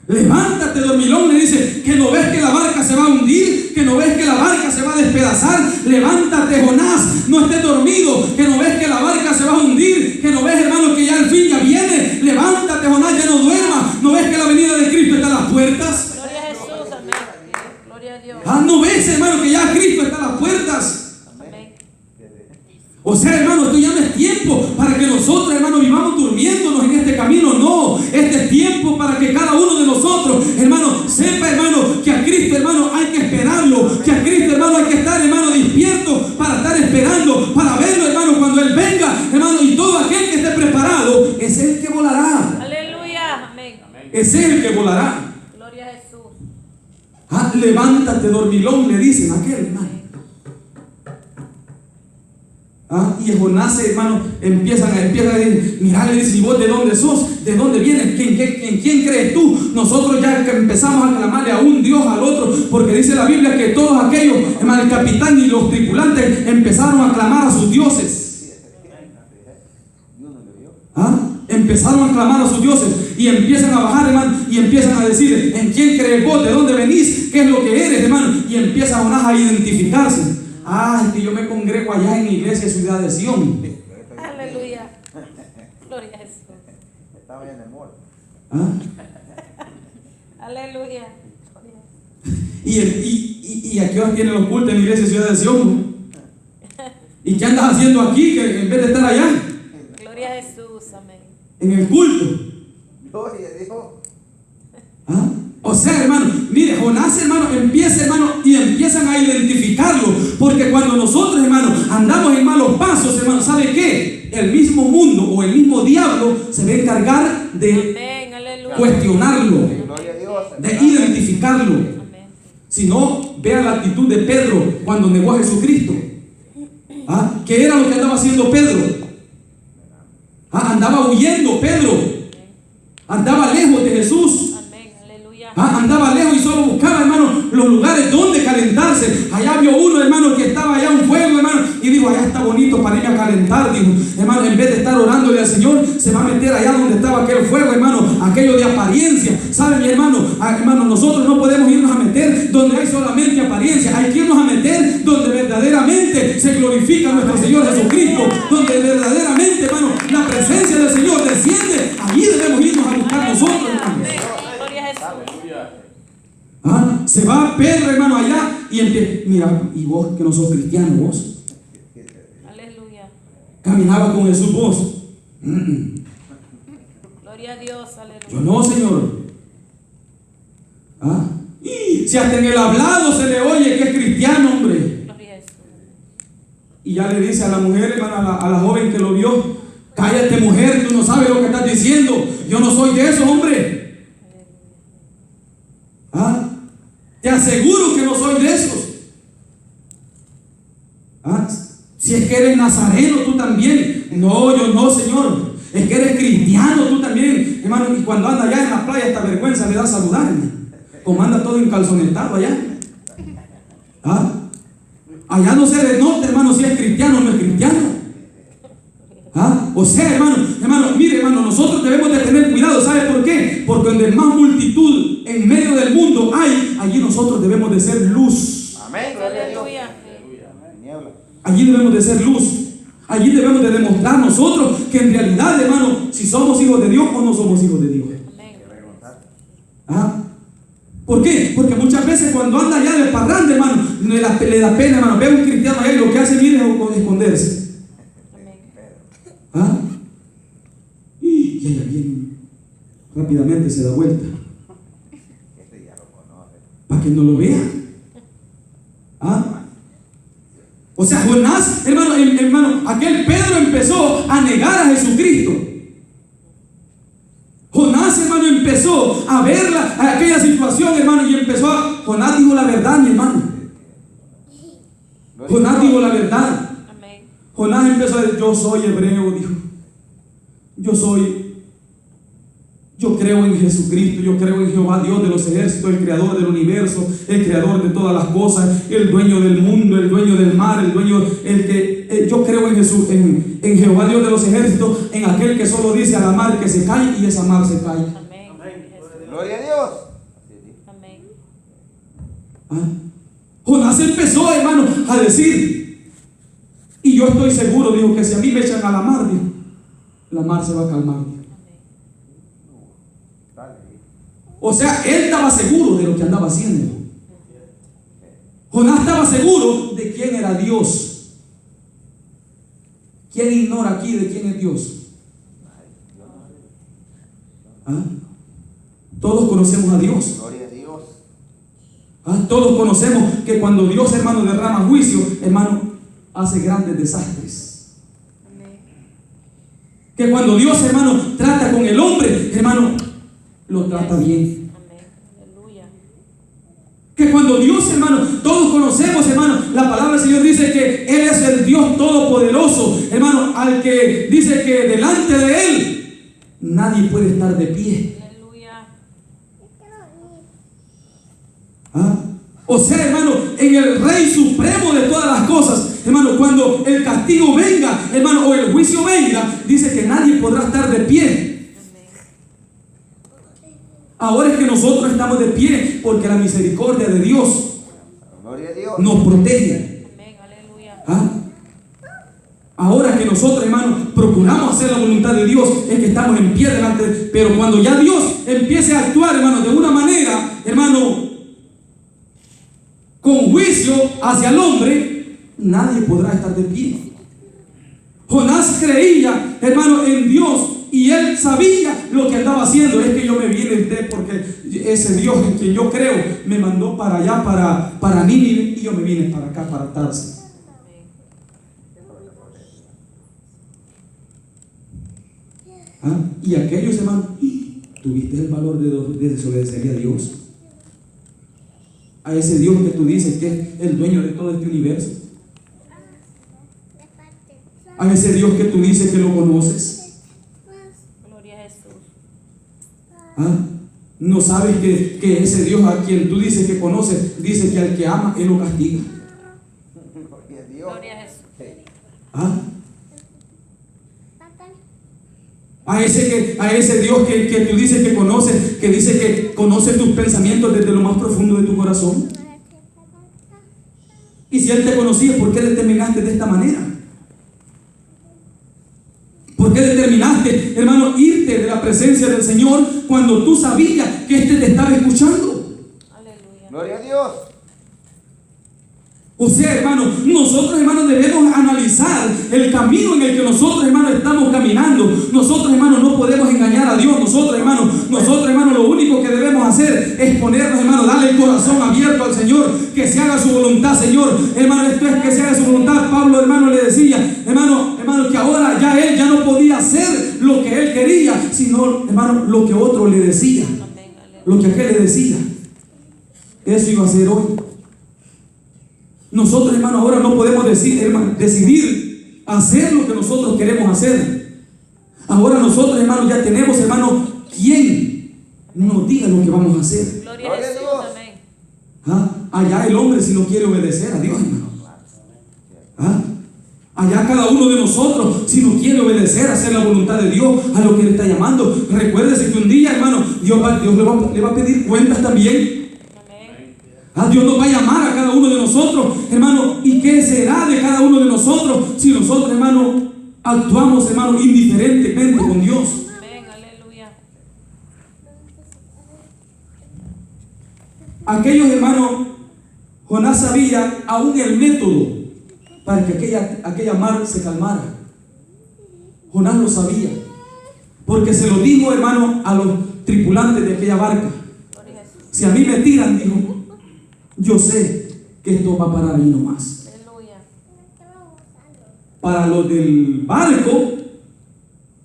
Levántate, dormilón, le dice, que no ves que la barca se va a hundir, que no ves que la barca se va a despedazar. Levántate, Jonás, no estés dormido, que no ves que la barca se va a hundir, que no ves, hermano, que ya el fin ya viene. Levántate, Jonás, ya no duermas, no ves que la venida de Cristo está a las puertas. Gloria a Jesús. Amén. Gloria a Dios. No ves, hermano, que ya Cristo está a las puertas. Amén. O sea, hermano, esto ya no es tiempo para que nosotros, hermano, vivamos durmiéndonos en este camino. No, este es tiempo para que cada uno de nosotros, hermano, sepa, hermano, que a Cristo, hermano, hay que esperarlo. Que a Cristo, hermano, hay que estar, hermano, despierto para estar esperando, para verlo, hermano, cuando Él venga, hermano. Y todo aquel que esté preparado es el que volará. Aleluya. Amén. Es el que volará. Gloria a Jesús. Levántate, dormilón, le dicen a aquel, hermano. Y Jonás, hermano, empiezan a decir, mira, le dice, ¿y vos de dónde sos? ¿De dónde vienes? ¿En quién crees tú? Nosotros ya que empezamos a clamarle a un Dios al otro, porque dice la Biblia que todos aquellos, hermano, el capitán y los tripulantes empezaron a clamar a sus dioses. Empezaron a clamar a sus dioses y empiezan a bajar, hermano, y empiezan a decir, ¿en quién crees vos? ¿De dónde venís? ¿Qué es lo que eres, hermano? Y empieza Jonás a identificarse. Es que yo me congrego allá en la iglesia Ciudad de Sion. Aleluya. Gloria a Jesús. Estaba en el mall. Aleluya. ¿Y a qué hora tienen los cultos en la iglesia de Ciudad de Sion? ¿Y qué andas haciendo aquí que en vez de estar allá? Gloria a Jesús. Amén. En el culto. Gloria a Dios. ¿Ah? O sea, hermano, mire, Jonás, hermano, y empiezan a identificarlo, porque cuando nosotros, hermano, andamos en malos pasos, hermano, ¿sabe qué? El mismo mundo o el mismo diablo se va a encargar de Amén. Aleluya. cuestionarlo, Gloria a Dios. de identificarlo. Amén. Si no, vea la actitud de Pedro cuando negó a Jesucristo. ¿Ah? ¿Qué era lo que andaba haciendo Pedro? ¿Ah? Andaba huyendo Pedro, andaba lejos de Jesús. Andaba lejos y solo buscaba, hermano, los lugares donde calentarse. Allá vio uno, hermano, que estaba allá un fuego, hermano, y dijo, allá está bonito para irme a calentar. Dijo, hermano, en vez de estar orándole al Señor, se va a meter allá donde estaba aquel fuego, hermano, aquello de apariencia. ¿Sabe, mi hermano? Hermano, nosotros no podemos irnos a meter donde hay solamente apariencia. Hay que irnos a meter donde verdaderamente se glorifica nuestro Señor Jesucristo, donde verdaderamente, hermano, la presencia del Señor desciende. Allí debemos irnos a buscar nosotros, hermano. Se va Pedro, hermano, allá y empieza, mira, y vos que no sos cristiano, vos. Aleluya. Caminaba con Jesús, vos. Gloria a Dios, aleluya. Yo no, Señor. Y si hasta en el hablado se le oye que es cristiano, hombre. Gloria a Jesús. Y ya le dice a la mujer, hermano, a la joven que lo vio, cállate, mujer, tú no sabes lo que estás diciendo. Yo no soy de eso, hombre. Te aseguro que no soy de esos. Si es que eres nazareno, tú también. No, yo no, Señor. Es que eres cristiano, tú también, hermano. Y cuando anda allá en la playa, esta vergüenza le da saludarme. Como anda todo encalzonetado allá. Allá no se denota, hermano, si es cristiano o no es cristiano. O sea, hermano, mire, hermano, nosotros debemos de tener cuidado. ¿Sabe por qué? Porque donde más multitud en medio del mundo hay, allí nosotros debemos de ser luz. Amén. Gloria a Dios. Aleluya. Allí debemos de ser luz. Allí debemos de demostrar nosotros que en realidad, hermano, si somos hijos de Dios o no somos hijos de Dios. ¿Por qué? Porque muchas veces cuando anda allá de parranda, hermano, le da pena, hermano, ve a un cristiano allá y lo que hace viene es esconderse. Y ella bien rápidamente se da vuelta para que no lo vea. O sea, Jonás, hermano, aquel Pedro empezó a negar a Jesucristo. Jonás, hermano, empezó a ver aquella situación, hermano, y Jonás dijo la verdad, mi hermano. Jonás dijo la verdad. Jonás empezó a decir, yo soy hebreo, dijo. Yo creo en Jesucristo, yo creo en Jehová, Dios de los ejércitos, el creador del universo, el creador de todas las cosas, el dueño del mundo, el dueño del mar, yo creo en Jesús, en Jehová, Dios de los ejércitos, en aquel que solo dice a la mar que se cae y esa mar se cae. Amén. Gloria a Dios. Amén. Jonás empezó, hermano, a decir, y yo estoy seguro, dijo, que si a mí me echan a la mar, dijo, la mar se va a calmar. O sea, él estaba seguro de lo que andaba haciendo. Jonás estaba seguro de quién era Dios. ¿Quién ignora aquí de quién es Dios? Todos conocemos a Dios. Gloria a Dios. Todos conocemos que cuando Dios, hermano, derrama juicio, hermano, hace grandes desastres. Que cuando Dios, hermano, trata con el hombre, hermano, lo trata bien. Que cuando Dios, hermano, todos conocemos, hermano, la palabra del Señor dice que Él es el Dios todopoderoso, hermano, al que dice que delante de Él nadie puede estar de pie. O sea, hermano, en el Rey Supremo de todas las cosas, hermano, cuando el castigo venga, hermano, o el juicio venga, dice que nadie podrá estar de pie. Ahora es que nosotros estamos de pie porque la misericordia de Dios nos protege. Ahora que nosotros, hermano, procuramos hacer la voluntad de Dios, es que estamos en pie delante. Pero cuando ya Dios empiece a actuar, hermano, de una manera, hermano, con juicio hacia el hombre, nadie podrá estar de pie. Jonás creía, hermano, en Dios, y él sabía lo que andaba haciendo. Es que yo me vine de usted porque ese Dios en quien yo creo me mandó para allá, para Nínive, y yo me vine para acá, para Tarsis. ¿Ah? Y aquellos hermanos, ¿tuviste el valor de desobedecerle a Dios? A ese Dios que tú dices que es el dueño de todo este universo. A ese Dios que tú dices que lo conoces. Gloria a Jesús. ¿Ah? No sabes que ese Dios a quien tú dices que conoces, dice que al que ama, Él lo castiga. Gloria a Dios. Gloria a Jesús. ¿Ah? A ese Dios que tú dices que conoces, que dice que conoce tus pensamientos desde lo más profundo de tu corazón. Y si Él te conocía, ¿por qué determinaste de esta manera? ¿Por qué determinaste, hermano, irte de la presencia del Señor cuando tú sabías que este te estaba escuchando? Aleluya. Gloria a Dios. O sea, hermano, nosotros, hermanos, debemos analizar el camino en el que nosotros, hermanos, estamos caminando. Nosotros, hermanos, no podemos engañar a Dios. Nosotros, hermanos, lo único que debemos hacer es ponernos, hermanos, darle el corazón abierto al Señor, que se haga su voluntad, Señor. Hermano, esto es que se haga su voluntad. Pablo, hermano, le decía, hermano, que ahora ya él ya no podía hacer lo que él quería, sino, hermano, lo que otro le decía, lo que aquel le decía. Eso iba a ser hoy. Nosotros, hermano, ahora no podemos decidir hacer lo que nosotros queremos hacer. Ahora nosotros, hermano, ya tenemos, hermano, quien nos diga lo que vamos a hacer. Gloria a Jesús. Amén. ¿Ah? Allá el hombre si no quiere obedecer a Dios, hermano. ¿Ah? Allá cada uno de nosotros si no quiere obedecer, hacer la voluntad de Dios, a lo que le está llamando. Recuérdese que un día, hermano, Dios le va a pedir cuentas también. Dios nos va a llamar a cada uno de nosotros, hermano. ¿Y qué será de cada uno de nosotros si nosotros, hermano, actuamos, hermano, indiferentemente con Dios? Amén, aleluya. Aquellos, hermanos, Jonás sabía aún el método para que aquella mar se calmara. Jonás lo sabía, porque se lo dijo, hermano, a los tripulantes de aquella barca. Gloria a Jesús. Si a mí me tiran, dijo, yo sé que esto va a parar ahí nomás. Aleluya. Para los del barco,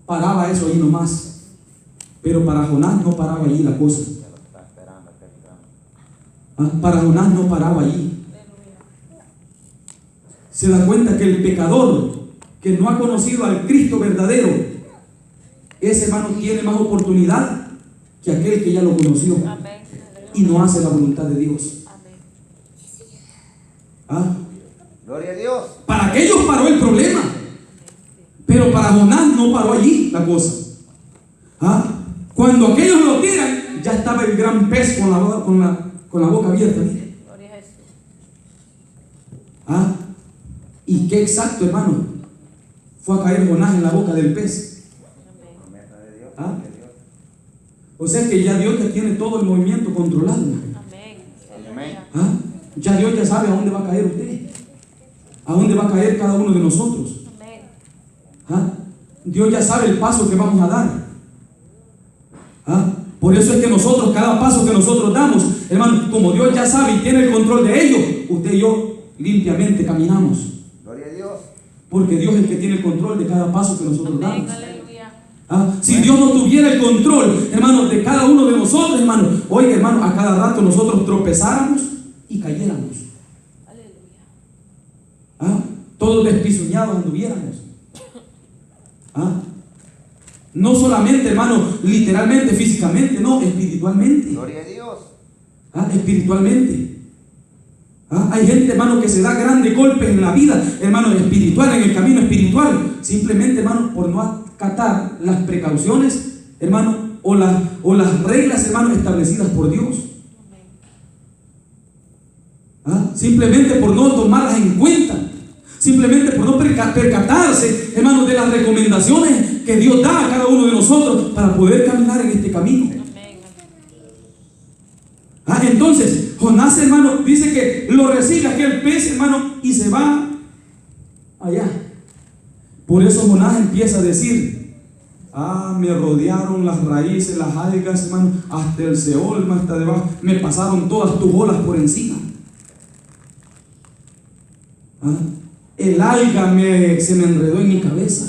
paraba eso ahí nomás. Pero para Jonás no paraba allí la cosa. Para Jonás no paraba allí. Se da cuenta que el pecador que no ha conocido al Cristo verdadero, ese, hermano, tiene más oportunidad que aquel que ya lo conoció Amén. y no hace la voluntad de Dios. Amén. Gloria a Dios. Para aquellos paró el problema, pero para Jonás no paró allí la cosa. Cuando aquellos lo tiran, ya estaba el gran pez con la boca abierta. Mire. Gloria a Jesús. Y qué exacto, hermano, fue a caer Jonás en la boca del pez. Amén. O sea que ya Dios ya tiene todo el movimiento controlado. Amén. Amén. Ya Dios ya sabe a dónde va a caer usted, a dónde va a caer cada uno de nosotros. Amén. Dios ya sabe el paso que vamos a dar. Por eso es que nosotros, cada paso que nosotros damos, hermano, como Dios ya sabe y tiene el control de ello, usted y yo limpiamente caminamos. Gloria a Dios. Porque Dios es el que tiene el control de cada paso que nosotros Amén. damos. Aleluya. Si Dios no tuviera el control, hermano, de cada uno de nosotros, hermano, oiga, hermano, a cada rato nosotros tropezáramos y cayéramos. Aleluya. Todos despisoñados anduviéramos. No solamente, hermano, literalmente, físicamente, no, espiritualmente. Gloria a Dios. Espiritualmente. Hay gente, hermano, que se da grandes golpes en la vida, hermano, espiritual, en el camino espiritual, simplemente, hermano, por no acatar las precauciones, hermano, o las reglas, hermano, establecidas por Dios. Simplemente por no tomarlas en cuenta, simplemente por no percatarse, hermano, de las recomendaciones que Dios da a cada uno de nosotros para poder caminar en este camino. Entonces, Jonás, hermano, dice que lo recibe aquel pez, hermano, y se va allá. Por eso Jonás empieza a decir: me rodearon las raíces, las algas, hermano, hasta el Seol, hasta debajo, me pasaron todas tus olas por encima. El alga se me enredó en mi cabeza.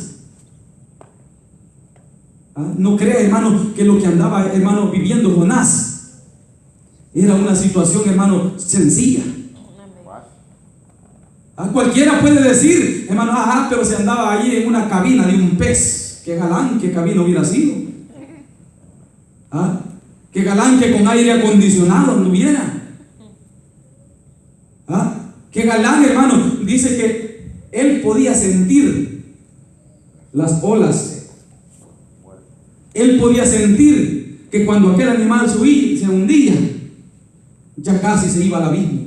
No crea, hermano, que lo que andaba, hermano, viviendo Jonás era una situación, hermano, sencilla. Cualquiera puede decir, hermano, pero se andaba allí en una cabina de un pez. Qué galán, qué cabina hubiera sido. Qué galán que con aire acondicionado anduviera. Qué galán, hermano. Dice que él podía sentir las olas. Él podía sentir que cuando aquel animal se hundía, ya casi se iba al abismo.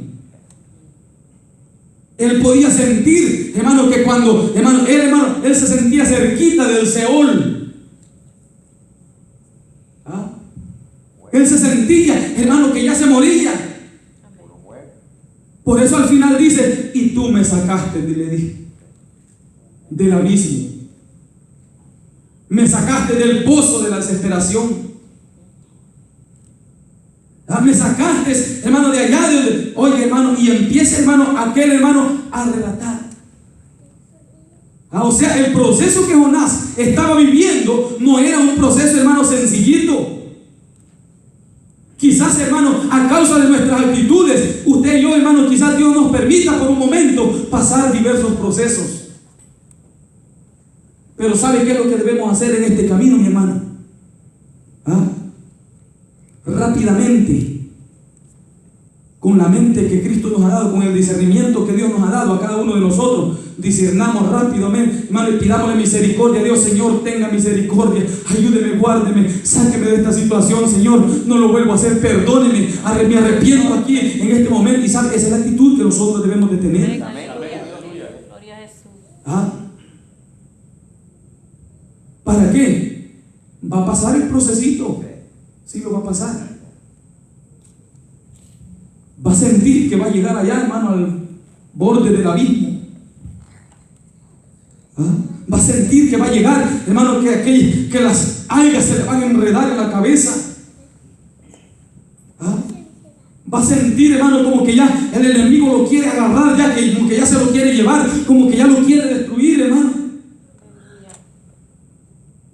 Él podía sentir, hermano, que cuando, él se sentía cerquita del Seol. Él se sentía, hermano, que ya se moría. Por eso al final dice: y tú me sacaste, le dije, del abismo. Me sacaste del pozo de la desesperación. Me sacaste, hermano, de allá de donde, oye, hermano, y empieza, hermano, aquel hermano a relatar. O sea, el proceso que Jonás estaba viviendo no era un proceso, hermano, sencillito. Quizás, hermano, a causa de nuestras actitudes, usted y yo, hermano, quizás Dios nos permita por un momento pasar diversos procesos. Pero ¿sabe qué es lo que debemos hacer en este camino, mi hermano? Rápidamente, con la mente que Cristo nos ha dado, con el discernimiento que Dios nos ha dado a cada uno de nosotros, discernamos rápidamente, hermano, y pidámosle misericordia a Dios. Señor, tenga misericordia, ayúdeme, guárdeme, sáqueme de esta situación, Señor, no lo vuelvo a hacer, perdóneme, me arrepiento aquí en este momento. Y sabe, esa es la actitud que nosotros debemos de tener. Gloria a Jesús. ¿Para qué? Va a pasar el procesito. Sí, lo va a pasar. Va a sentir que va a llegar allá, hermano, al borde del abismo. Va a sentir que va a llegar, hermano, que las algas se le van a enredar en la cabeza. Va a sentir, hermano, como que ya el enemigo lo quiere agarrar, ya que como que ya se lo quiere llevar, como que ya lo quiere destruir, hermano.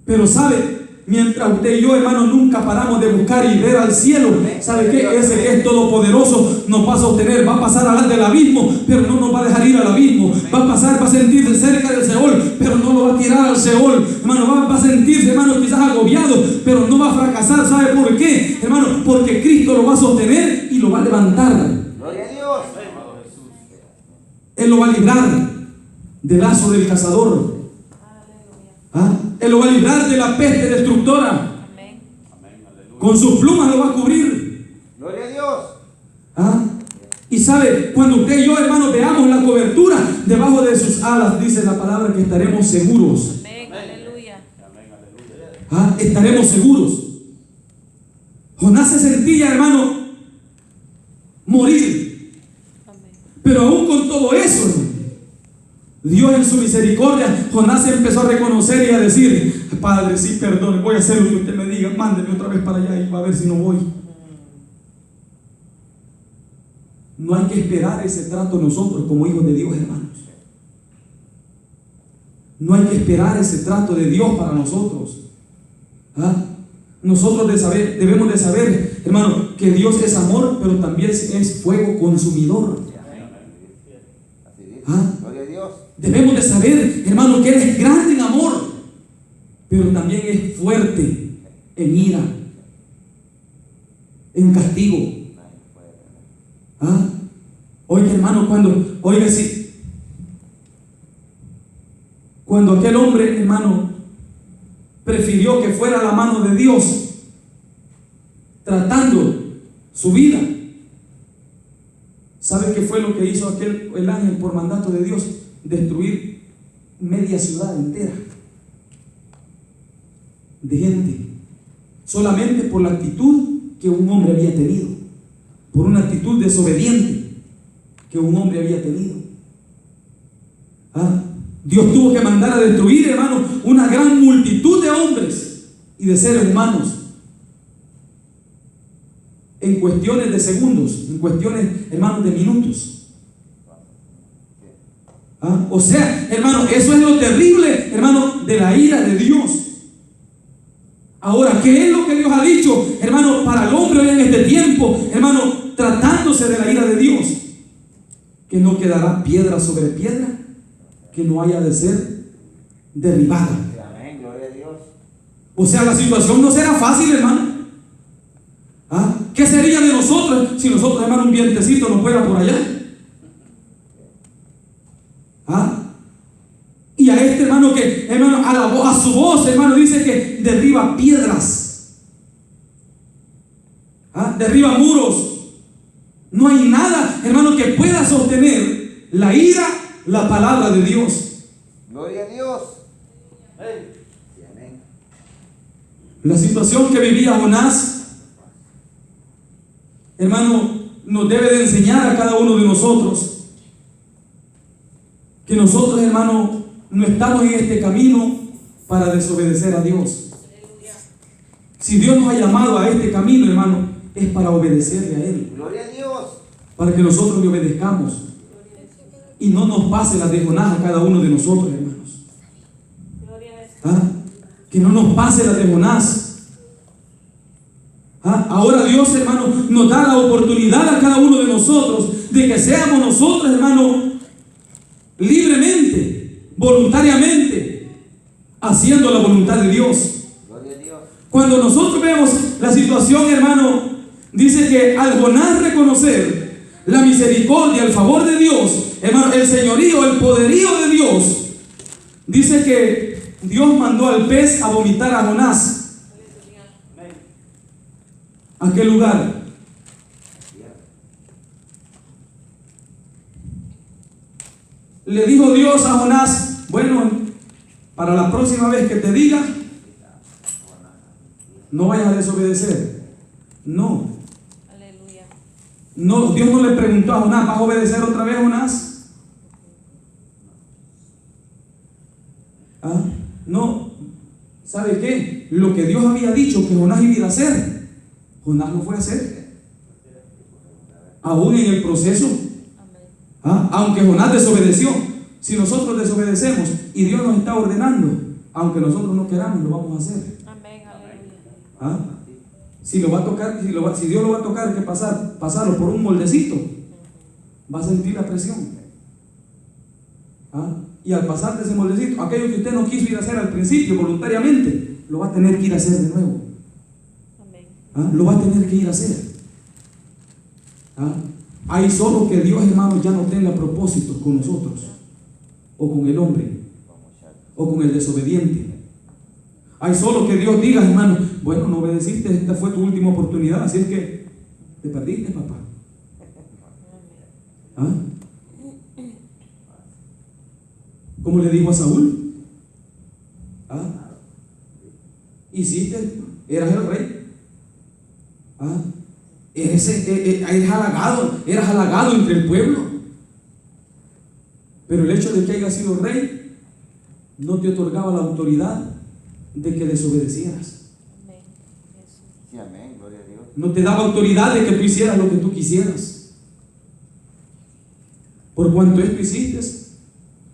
Pero sabe, mientras usted y yo, hermano, nunca paramos de buscar y ver al cielo, ¿sabe qué? Ese que es todopoderoso nos va a sostener, va a pasar adelante del abismo, pero no nos va a dejar ir al abismo. Va a pasar, va a sentirse cerca del Seol, pero no lo va a tirar al Seol. Hermano, va a sentirse, hermano, quizás agobiado, pero no va a fracasar. ¿Sabe por qué? Hermano, porque Cristo lo va a sostener y lo va a levantar. Gloria a Dios. Él lo va a librar del lazo del cazador. Él lo va a librar de la peste destructora. Amén. Con sus plumas lo va a cubrir. Gloria a Dios. Y sabe, cuando usted y yo, hermano, veamos la cobertura debajo de sus alas, dice la palabra que estaremos seguros. Amén. Aleluya. Estaremos seguros. Jonás se sentía, hermano, morir. Amén. Pero aún con todo eso, hermano, Dios en su misericordia, Jonás empezó a reconocer y a decir: Padre, sí, perdone, voy a hacer lo que usted me diga, mándeme otra vez para allá y va a ver si no voy. No hay que esperar ese trato nosotros como hijos de Dios, hermanos. No hay que esperar ese trato de Dios para nosotros. Nosotros debemos de saber, hermano, que Dios es amor, pero también es fuego consumidor. Gloria a Dios. Debemos de saber, hermano, que Él es grande en amor, pero también es fuerte en ira, en castigo. Oiga, hermano, cuando aquel hombre, hermano, prefirió que fuera la mano de Dios tratando su vida, ¿sabe qué fue lo que hizo el ángel por mandato de Dios? Destruir media ciudad entera de gente, solamente por la actitud que un hombre había tenido. por una actitud desobediente que un hombre había tenido. Dios tuvo que mandar a destruir, hermano, una gran multitud de hombres y de seres humanos en cuestiones de segundos, en cuestiones, hermanos, de minutos. O sea, hermano, eso es lo terrible, hermano, de la ira de Dios. Ahora, ¿qué es lo que Dios ha dicho, hermano, para el hombre hoy en este tiempo, hermano, tratándose de la ira de Dios? Que no quedará piedra sobre piedra que no haya de ser derribada. Amén, gloria a Dios. O sea, la situación no será fácil, hermano. ¿Qué sería de nosotros si nosotros, hermano, un vientecito nos fuera por allá? Y a este hermano que, hermano, a su voz, hermano, dice que derriba piedras, derriba muros. No hay nada, hermano, que pueda sostener la ira, la palabra de Dios. Gloria a Dios. Amén. La situación que vivía Jonás, hermano, nos debe de enseñar a cada uno de nosotros que nosotros, hermano, no estamos en este camino para desobedecer a Dios. Si Dios nos ha llamado a este camino, hermano, es para obedecerle a Él. Gloria a Dios. Para que nosotros le obedezcamos y no nos pase la de Jonás a cada uno de nosotros, hermanos. Que no nos pase la de Jonás. Ahora Dios, hermano, nos da la oportunidad a cada uno de nosotros de que seamos nosotros, hermano, libremente, voluntariamente, haciendo la voluntad de Dios. Gloria a Dios. Cuando nosotros vemos la situación, hermano, dice que al Jonás reconocer la misericordia, el favor de Dios, hermano, el señorío, el poderío de Dios, dice que Dios mandó al pez a vomitar a Jonás. ¿A qué lugar? Le dijo Dios a Jonás: bueno, para la próxima vez que te diga, no vayas a desobedecer. No. No, Dios no le preguntó a Jonás: ¿vas a obedecer otra vez, Jonás? No. ¿Sabe qué? Lo que Dios había dicho que Jonás iba a hacer, Jonás lo fue a hacer. Aún en el proceso. Aunque Jonás desobedeció. Si nosotros desobedecemos y Dios nos está ordenando, aunque nosotros no queramos, lo vamos a hacer. Amén, aleluya. Si lo va a tocar, si Dios lo va a tocar, que pasarlo por un moldecito, va a sentir la presión. Y al pasar de ese moldecito, aquello que usted no quiso ir a hacer al principio voluntariamente, lo va a tener que ir a hacer de nuevo. Lo va a tener que ir a hacer. Hay solo que Dios, hermano, ya no tenga propósitos con nosotros, o con el hombre, o con el desobediente. Hay solo que Dios diga, hermano: bueno, no obedeciste, esta fue tu última oportunidad, así es que te perdiste, papá. ¿Cómo le dijo a Saúl? Hiciste, eras el rey. Eras halagado entre el pueblo. Pero el hecho de que hayas sido rey no te otorgaba la autoridad de que desobedecieras. Sí, amén, gloria a Dios. No te daba autoridad de que tú hicieras lo que tú quisieras. Por cuanto esto hiciste,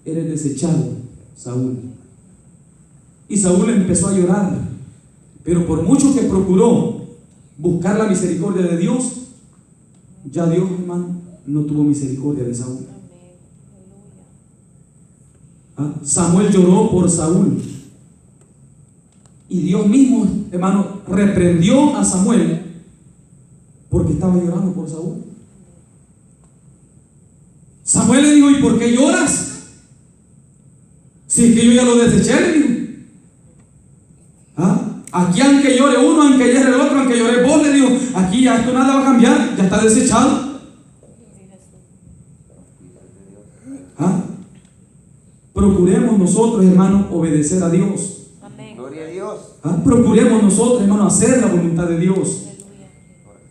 eres desechado, Saúl. Y Saúl empezó a llorar, pero por mucho que procuró buscar la misericordia de Dios, ya Dios, hermano, no tuvo misericordia de Saúl. Samuel lloró por Saúl. Y Dios mismo, hermano, reprendió a Samuel porque estaba llorando por Saúl. Samuel le dijo: ¿y por qué lloras? Si es que yo ya lo deseché, le dijo. Aquí aunque llore uno, aunque llore el otro, aunque llore vos, le dijo, aquí ya esto nada va a cambiar, ya está desechado. Procuremos nosotros, hermanos, obedecer a Dios. Amén. Gloria a Dios. Procuremos nosotros, hermanos, hacer la voluntad de Dios.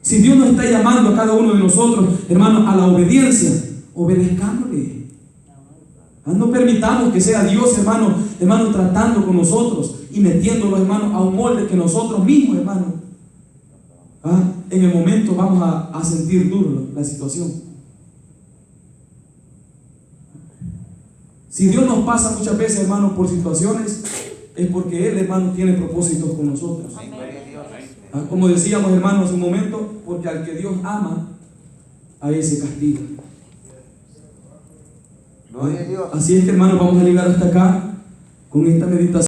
Si Dios nos está llamando a cada uno de nosotros, hermanos, a la obediencia, obedezcámosle. No permitamos que sea Dios, hermano, tratando con nosotros y metiéndolos, hermanos, a un molde que nosotros mismos, hermanos, en el momento vamos a sentir duro la situación. Si Dios nos pasa muchas veces, hermanos, por situaciones, es porque Él, hermano, tiene propósitos con nosotros. Como decíamos, hermanos, hace un momento, porque al que Dios ama, a Él se castiga. Gloria a Dios. Así es que, hermanos, vamos a llegar hasta acá con esta meditación.